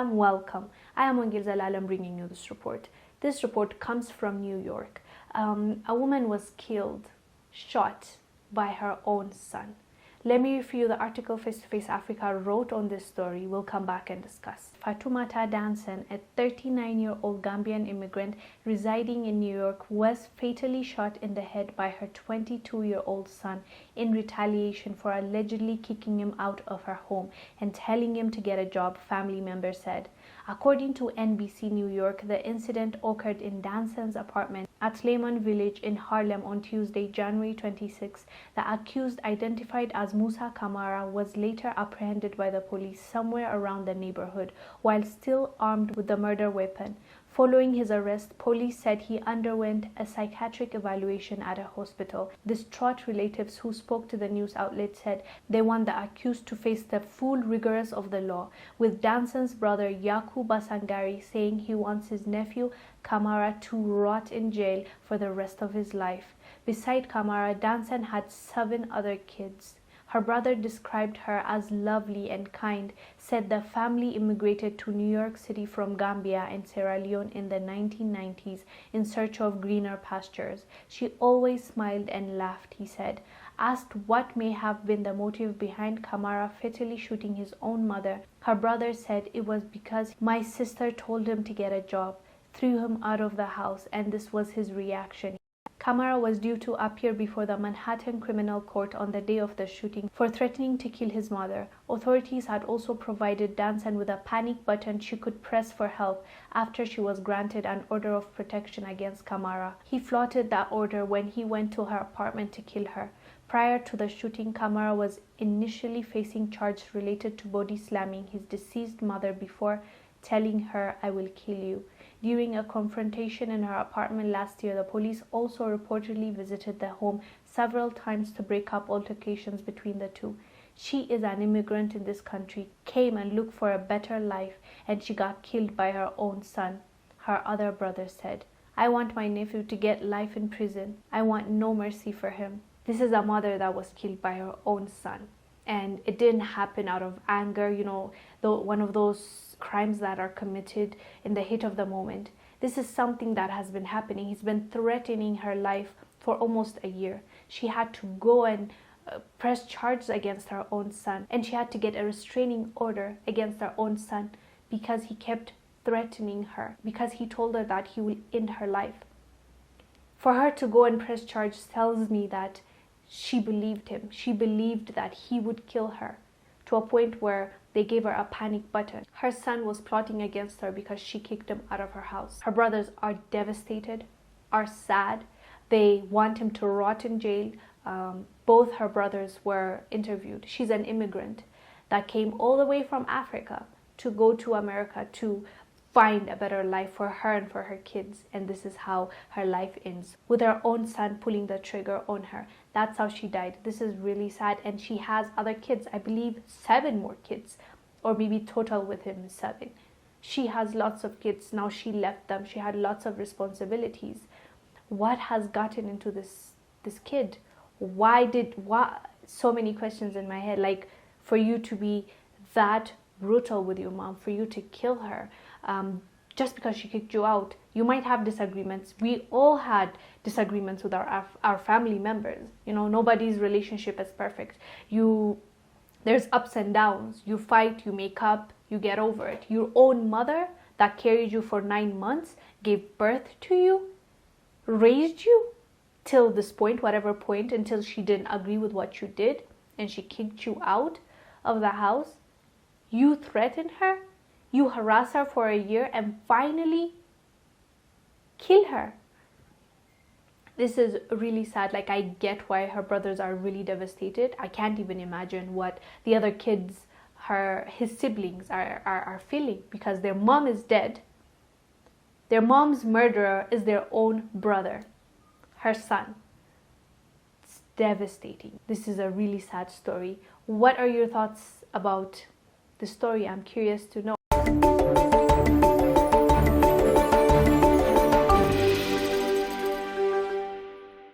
fam, welcome. I am Wangil Zalalam bringing you this report. This report comes from New York. A woman was killed, shot by her own son. Let me read you the article Face to Face Africa wrote on this story. We'll come back and discuss. Fatoumata Dansen, a 39-year-old Gambian immigrant residing in New York, was fatally shot in the head by her 22-year-old son in retaliation for allegedly kicking him out of her home and telling him to get a job, family members said. According to NBC New York, the incident occurred in Dansen's apartment at Lehman Village in Harlem on Tuesday, January 26. The accused, identified as Musa Kamara, was later apprehended by the police somewhere around the neighborhood while still armed with the murder weapon. Following his arrest, police said he underwent a psychiatric evaluation at a hospital. Distraught relatives who spoke to the news outlet said they want the accused to face the full rigors of the law, with Dansen's brother Yaku Basangari saying he wants his nephew Kamara to rot in jail for the rest of his life. Beside Kamara, Dansen had 7 other kids. Her brother described her as lovely and kind, said the family immigrated to New York City from Gambia and Sierra Leone in the 1990s in search of greener pastures. She always smiled and laughed, he said. Asked what may have been the motive behind Kamara fatally shooting his own mother, her brother said it was because my sister told him to get a job, threw him out of the house, and this was his reaction. Kamara was due to appear before the Manhattan Criminal Court on the day of the shooting for threatening to kill his mother. Authorities had also provided Dansen with a panic button she could press for help after she was granted an order of protection against Kamara. He flouted that order when he went to her apartment to kill her. Prior to the shooting, Kamara was initially facing charges related to body slamming his deceased mother before telling her, "I will kill you." During a confrontation in her apartment last year, the police also reportedly visited the home several times to break up altercations between the two. She is an immigrant in this country, came and looked for a better life, and she got killed by her own son, her other brother said. I want my nephew to get life in prison. I want no mercy for him. This is a mother that was killed by her own son. And it didn't happen out of anger, one of those crimes that are committed in the heat of the moment. This is something that has been happening. He's been threatening her life for almost a year. She had to go and press charges against her own son, and she had to get a restraining order against her own son because he kept threatening her, because he told her that he will end her life. For her to go and press charges tells me that she believed him. She believed that he would kill her, to a point where they gave her a panic button. Her son was plotting against her because she kicked him out of her house. Her brothers are devastated, are sad. They want him to rot in jail. Both her brothers were interviewed. She's an immigrant that came all the way from Africa to go to America to find a better life for her and for her kids, and this is how her life ends, with her own son pulling the trigger on her. That's how she died. This is really sad, and she has other kids, I believe 7 more kids, or maybe total with him 7. She has lots of kids. Now she left them. She had lots of responsibilities. What has gotten into this kid? Why so many questions in my head, like for you to be that brutal with your mom, for you to kill her just because she kicked you out. You might have disagreements. We all had disagreements with our family members. Nobody's relationship is perfect. There's ups and downs. You fight, you make up, you get over it. Your own mother that carried you for 9 months, gave birth to you, raised you till this point, whatever point, until she didn't agree with what you did and she kicked you out of the house. You threaten her, you harass her for a year, and finally kill her. This is really sad. Like, I get why her brothers are really devastated. I can't even imagine what the other kids, his siblings are feeling, because their mom is dead. Their mom's murderer is their own brother, her son. It's devastating. This is a really sad story. What are your thoughts about the story? I'm curious to know.